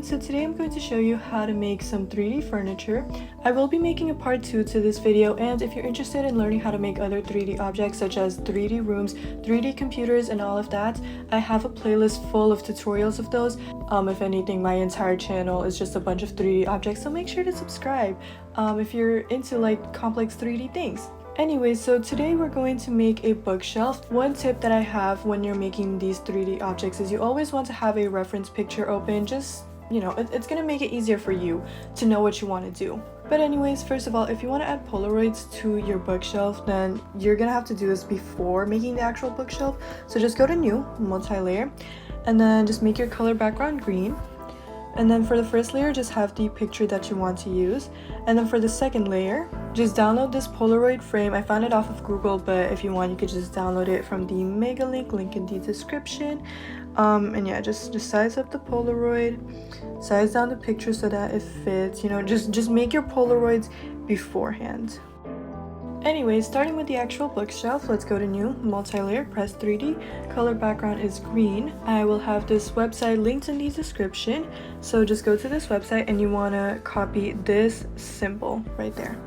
so today I'm going to show you how to make some 3D furniture. I will be making a part 2 to this video, and if you're interested in learning how to make other 3D objects such as 3D rooms, 3D computers, and all of that, I have a playlist full of tutorials of those. If anything, my entire channel is just a bunch of 3D objects, so make sure to subscribe if you're into like complex 3D things. Anyway, so today we're going to make a bookshelf. One tip that I have when you're making these 3D objects is you always want to have a reference picture open. Just, you know, it's gonna make it easier for you to know what you want to do. But anyways, first of all, if you want to add Polaroids to your bookshelf, then you're gonna have to do this before making the actual bookshelf. So just go to New, Multi-Layer, and then just make your color background green. And then for the first layer, just have the picture that you want to use. And then for the second layer, just download this Polaroid frame. I found it off of Google, but if you want, you could just download it from the mega link in the description. And yeah, just size up the Polaroid, size down the picture so that it fits. You know, just make your Polaroids beforehand. Anyway, starting with the actual bookshelf, let's go to New, Multi-Layer, press 3D, color background is green. I will have this website linked in the description, so just go to this website and you want to copy this symbol right there.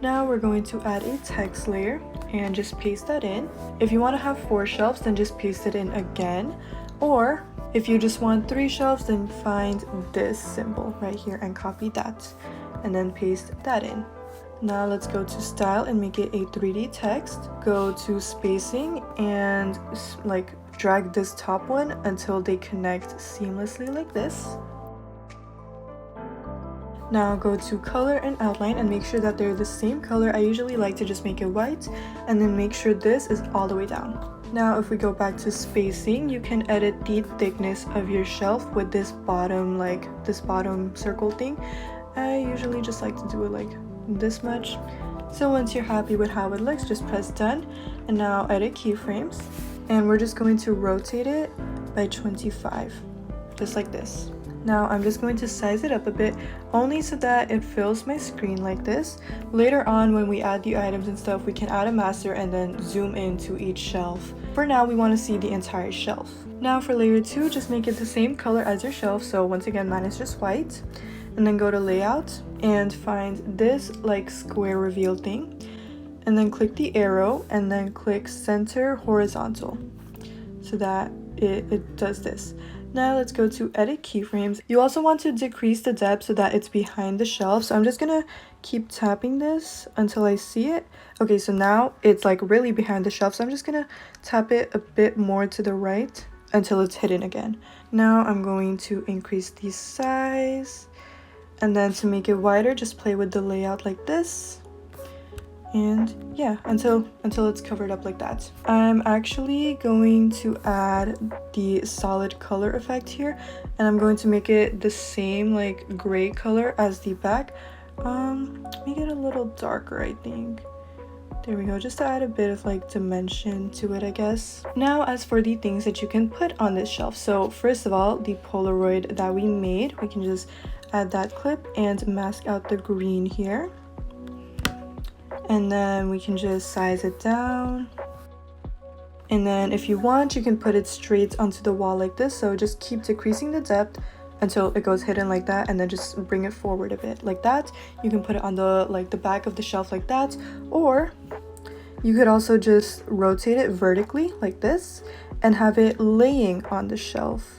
Now we're going to add a text layer and just paste that in. If you want to have 4 shelves, then just paste it in again, or if you just want 3 shelves, then find this symbol right here and copy that and then paste that in. Now let's go to style and make it a 3D text. Go to spacing and like drag this top one until they connect seamlessly like this. Now go to color and outline and make sure that they're the same color. I usually like to just make it white and then make sure this is all the way down. Now if we go back to spacing, you can edit the thickness of your shelf with this bottom circle thing. I usually just like to do it like this much. So once you're happy with how it looks, just press done, and now edit keyframes, and we're just going to rotate it by 25, just like this. Now I'm just going to size it up a bit, only so that it fills my screen like this. Later on, when we add the items and stuff, we can add a master and then zoom into each shelf. For now, we want to see the entire shelf. Now for layer 2, just make it the same color as your shelf. So once again, mine is just white. And then go to layout and find this like square reveal thing, and then click the arrow and then click center horizontal so that it does this. Now let's go to edit keyframes. You also want to decrease the depth so that it's behind the shelf. So I'm just gonna keep tapping this until I see it. Okay, so now it's like really behind the shelf, so I'm just gonna tap it a bit more to the right until it's hidden again. Now I'm going to increase the size. And then to make it wider, just play with the layout like this. And yeah, until it's covered up like that. I'm actually going to add the solid color effect here, and I'm going to make it the same like gray color as the back. Make it a little darker, I think. There we go, just to add a bit of like dimension to it, I guess. Now as for the things that you can put on this shelf, so first of all, the Polaroid that we made, we can just add that clip and mask out the green here, and then we can just size it down, and then if you want, you can put it straight onto the wall like this. So just keep decreasing the depth until it goes hidden like that, and then just bring it forward a bit like that. You can put it on the back of the shelf like that, or you could also just rotate it vertically like this and have it laying on the shelf.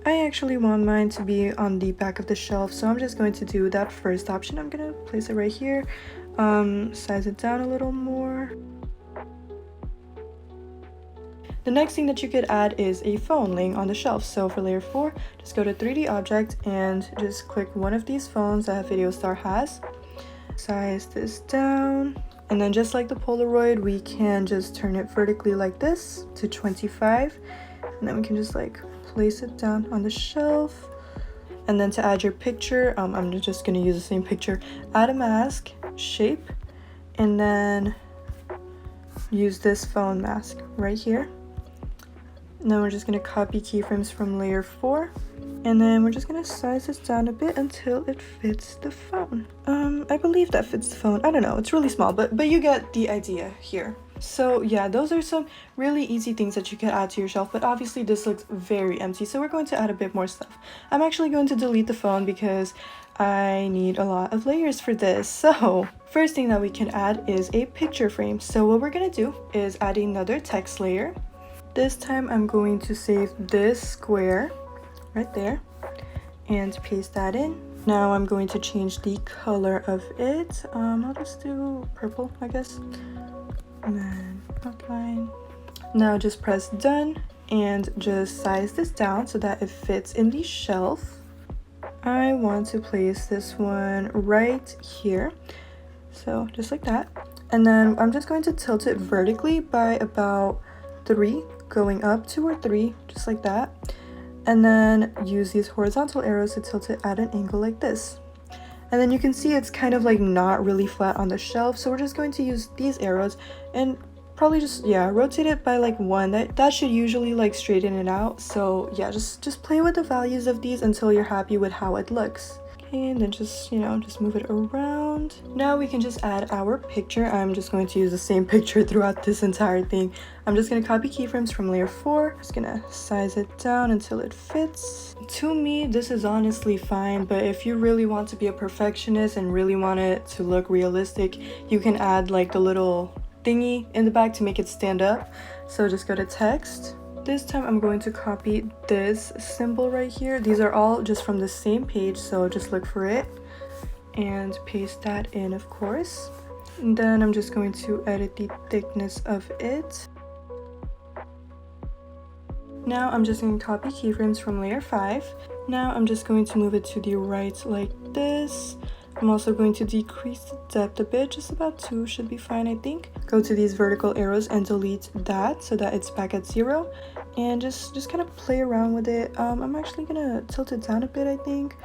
I actually want mine to be on the back of the shelf, so I'm just going to do that first option. I'm gonna place it right here, size it down a little more. The next thing that you could add is a phone laying on the shelf. So for layer 4, just go to 3D object and just click one of these phones that VideoStar has. Size this down, and then just like the Polaroid, we can just turn it vertically like this to 25, and then we can just like place it down on the shelf. And then to add your picture, I'm just going to use the same picture. Add a mask, shape, and then use this phone mask right here. And then we're just going to copy keyframes from layer 4, and then we're just going to size this down a bit until it fits the phone. I believe that fits the phone. I don't know, it's really small, but you get the idea here. So yeah, those are some really easy things that you could add to your shelf, but obviously this looks very empty, so we're going to add a bit more stuff. I'm actually going to delete the phone because I need a lot of layers for this. So first thing that we can add is a picture frame. So what we're gonna do is add another text layer. This time I'm going to save this square right there and paste that in. Now I'm going to change the color of it. I'll just do purple, I guess. And then outline. Now just press done and just size this down so that it fits in the shelf. I want to place this one right here. So just like that. And then I'm just going to tilt it vertically by about 3, going up 2 or 3, just like that. And then use these horizontal arrows to tilt it at an angle like this. And then you can see it's kind of like not really flat on the shelf, so we're just going to use these arrows and probably just, yeah, rotate it by like 1. That should usually like straighten it out. So yeah, just play with the values of these until you're happy with how it looks. Okay, and then just, you know, just move it around. Now we can just add our picture. I'm just going to use the same picture throughout this entire thing. I'm just going to copy keyframes from layer 4. Just going to size it down until it fits. To me, this is honestly fine, but if you really want to be a perfectionist and really want it to look realistic, you can add like the little thingy in the back to make it stand up. So just go to text. This time I'm going to copy this symbol right here. These are all just from the same page, so just look for it and paste that in, of course. And then I'm just going to edit the thickness of it. Now I'm just going to copy keyframes from layer 5. Now I'm just going to move it to the right like this. I'm also going to decrease the depth a bit, just about 2 should be fine, I think. Go to these vertical arrows and delete that so that it's back at 0. And just kind of play around with it. I'm actually gonna tilt it down a bit, I think.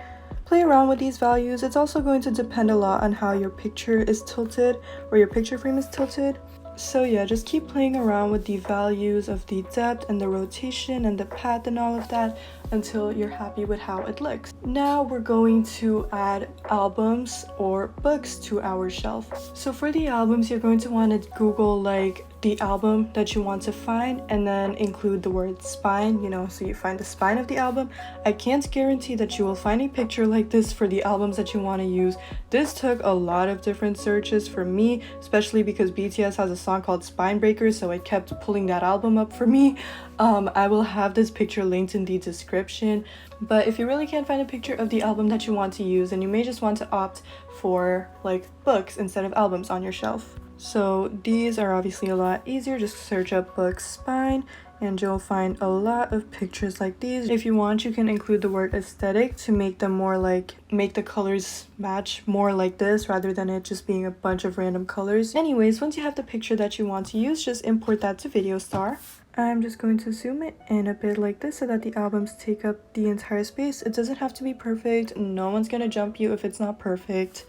Play around with these values. It's also going to depend a lot on how your picture is tilted or your picture frame is tilted. So yeah, just keep playing around with the values of the depth and the rotation and the path and all of that until you're happy with how it looks. Now we're going to add albums or books to our shelf. So for the albums, you're going to want to Google like the album that you want to find and then include the word spine, you know, so you find the spine of the album. I can't guarantee that you will find a picture like this for the albums that you want to use. This took a lot of different searches for me, especially because BTS has a song called Spine Breakers, so it kept pulling that album up for me. I will have this picture linked in the description, but if you really can't find a picture of the album that you want to use, then you may just want to opt for like books instead of albums on your shelf. So these are obviously a lot easier. Just search up book spine and you'll find a lot of pictures like these. If you want, you can include the word aesthetic to make them more like, make the colors match more like this rather than it just being a bunch of random colors. Anyways, once you have the picture that you want to use, just import that to VideoStar. I'm just going to zoom it in a bit like this so that the albums take up the entire space. It doesn't have to be perfect. No one's gonna jump you if it's not perfect.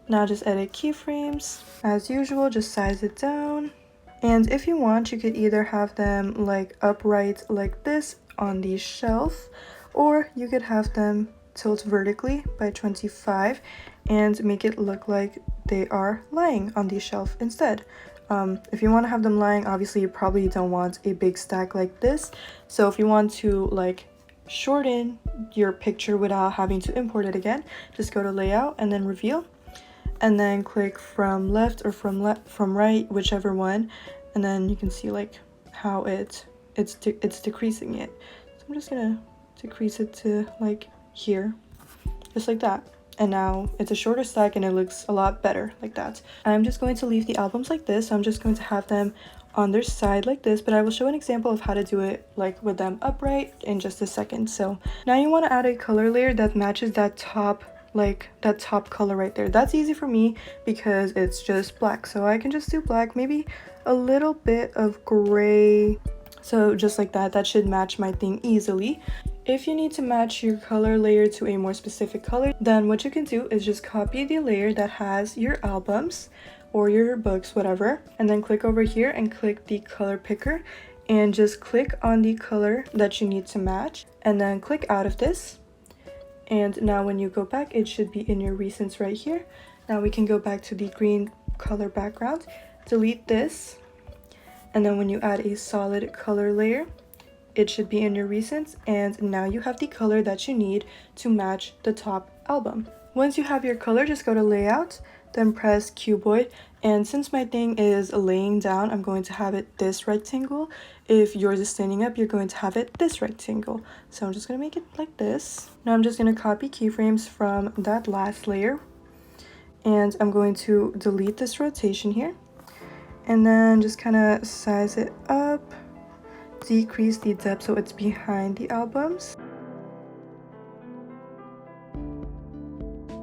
Now just edit keyframes. As usual, just size it down. And if you want, you could either have them like upright like this on the shelf, or you could have them tilt vertically by 25 and make it look like they are lying on the shelf instead. If you want to have them lying, obviously you probably don't want a big stack like this. So if you want to like shorten your picture without having to import it again, just go to layout and then reveal. And then click from left or from right, whichever one, and then you can see like how it's decreasing it. So I'm just gonna decrease it to like here, just like that. And now it's a shorter stack and it looks a lot better like that. I'm just going to leave the albums like this. So I'm just going to have them on their side like this, but I will show an example of how to do it like with them upright in just a second. So now you want to add a color layer that matches that top, like that top color right there. That's easy for me because it's just black, so I can just do black, maybe a little bit of gray, so just like that. That should match my thing easily. If you need to match your color layer to a more specific color, then what you can do is just copy the layer that has your albums or your books, whatever, and then click over here and click the color picker and just click on the color that you need to match and then click out of this. And now when you go back, it should be in your recents right here. Now we can go back to the green color background delete this, and then when you add a solid color layer, it should be in your recents, and now you have the color that you need to match the top album. Once you have your color, just go to layout, then press cuboid, and since my thing is laying down, I'm going to have it this rectangle. If yours is standing up, you're going to have it this rectangle. So I'm just going to make it like this. Now I'm just going to copy keyframes from that last layer, and I'm going to delete this rotation here, and then just kind of size it up, decrease the depth so it's behind the albums.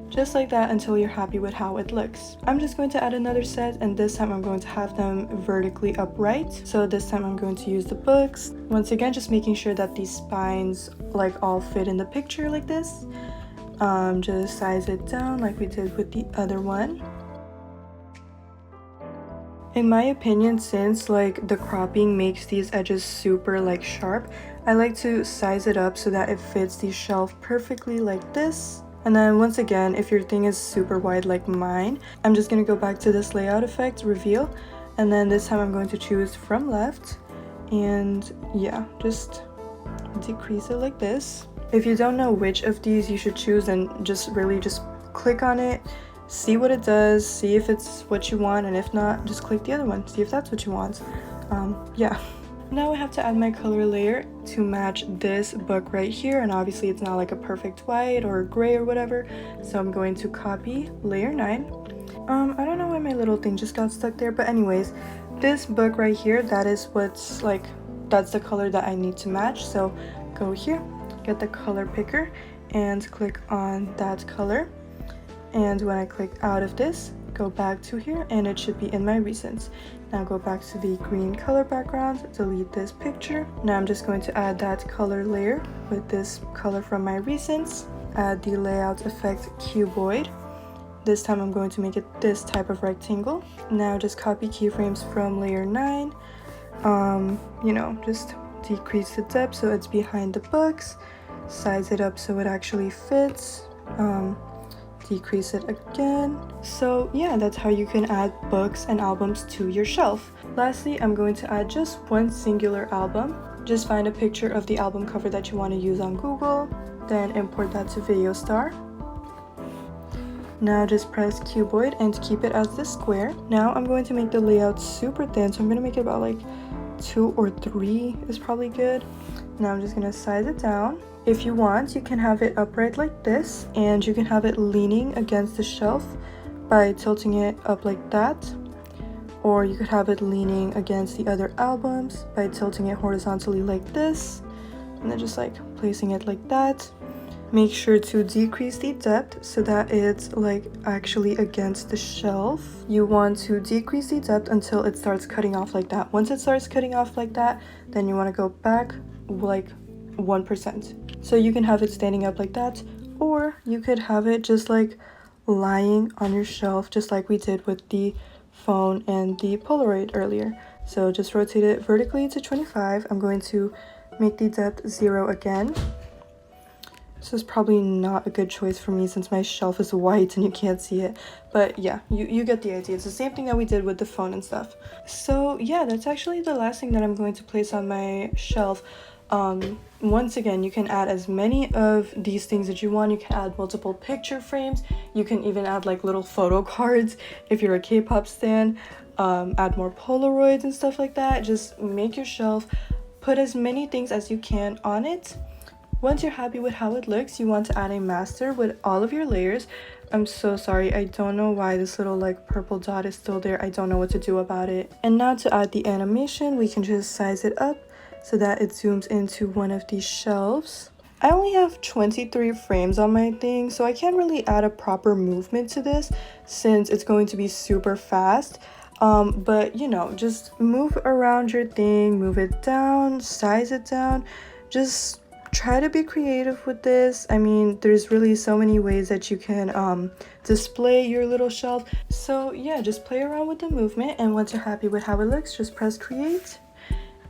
Just like that until you're happy with how it looks. I'm just going to add another set, and this time I'm going to have them vertically upright. So this time I'm going to use the books. Once again, just making sure that these spines like all fit in the picture like this. Just size it down like we did with the other one. In my opinion, since like the cropping makes these edges super like sharp, I like to size it up so that it fits the shelf perfectly like this. And then once again, if your thing is super wide like mine, I'm just going to go back to this layout effect, reveal, and then this time I'm going to choose from left, and yeah, just decrease it like this. If you don't know which of these you should choose, then just click on it, see what it does, see if it's what you want, and if not, just click the other one, see if that's what you want. Yeah. Now I have to add my color layer to match this book right here, and obviously it's not like a perfect white or gray or whatever, so I'm going to copy layer 9. I don't know why my little thing just got stuck there, but anyways, this book right here, that is what's like, that's the color that I need to match. So go here, get the color picker, and click on that color, and when I click out of this, go back to here, and it should be in my recents. Now go back to the green color background, delete this picture. Now I'm just going to add that color layer with this color from my recents, add the layout effect cuboid. This time I'm going to make it this type of rectangle. Now just copy keyframes from layer 9, you know, just decrease the depth so it's behind the books, size it up so it actually fits, decrease it again. So yeah, that's how you can add books and albums to your shelf. Lastly, I'm going to add just one singular album. Just find a picture of the album cover that you want to use on Google, then import that to VideoStar. Now just press cuboid and keep it as the square. Now I'm going to make the layout super thin, so I'm going to make it about like 2 or 3 is probably good. Now I'm just going to size it down. If you want, you can have it upright like this, and you can have it leaning against the shelf by tilting it up like that, or you could have it leaning against the other albums by tilting it horizontally like this, and then just like placing it like that. Make sure to decrease the depth so that it's like actually against the shelf. You want to decrease the depth until it starts cutting off like that. Once it starts cutting off like that, then you want to go back like 1%. So you can have it standing up like that, or you could have it just like lying on your shelf, just like we did with the phone and the Polaroid earlier. So just rotate it vertically to 25. I'm going to make the depth 0 again. This is probably not a good choice for me since my shelf is white and you can't see it, but yeah, you get the idea. It's the same thing that we did with the phone and stuff. So yeah, that's actually the last thing that I'm going to place on my shelf. Once again, you can add as many of these things that you want. You can add multiple picture frames. You can even add like little photo cards if you're a K-pop stan. Add more Polaroids and stuff like that. Just make your shelf, put as many things as you can on it. Once you're happy with how it looks, you want to add a master with all of your layers. I'm so sorry, I don't know why this little like purple dot is still there. I don't know what to do about it. And now to add the animation, we can just size it up so that it zooms into one of these shelves. I only have 23 frames on my thing, so I can't really add a proper movement to this since it's going to be super fast. But you know, just move around your thing, move it down, size it down, just try to be creative with this. I mean, there's really so many ways that you can display your little shelf. So yeah, just play around with the movement, and once you're happy with how it looks, just press create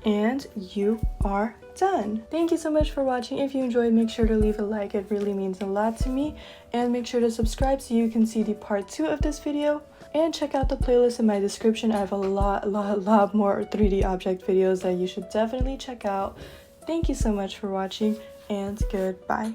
and you are done. Thank you so much for watching. If you enjoyed, make sure to leave a like. It really means a lot to me, and make sure to subscribe so you can see the part 2 of this video. And check out the playlist in my description. I have a lot more 3D object videos that you should definitely check out. Thank you so much for watching, and goodbye.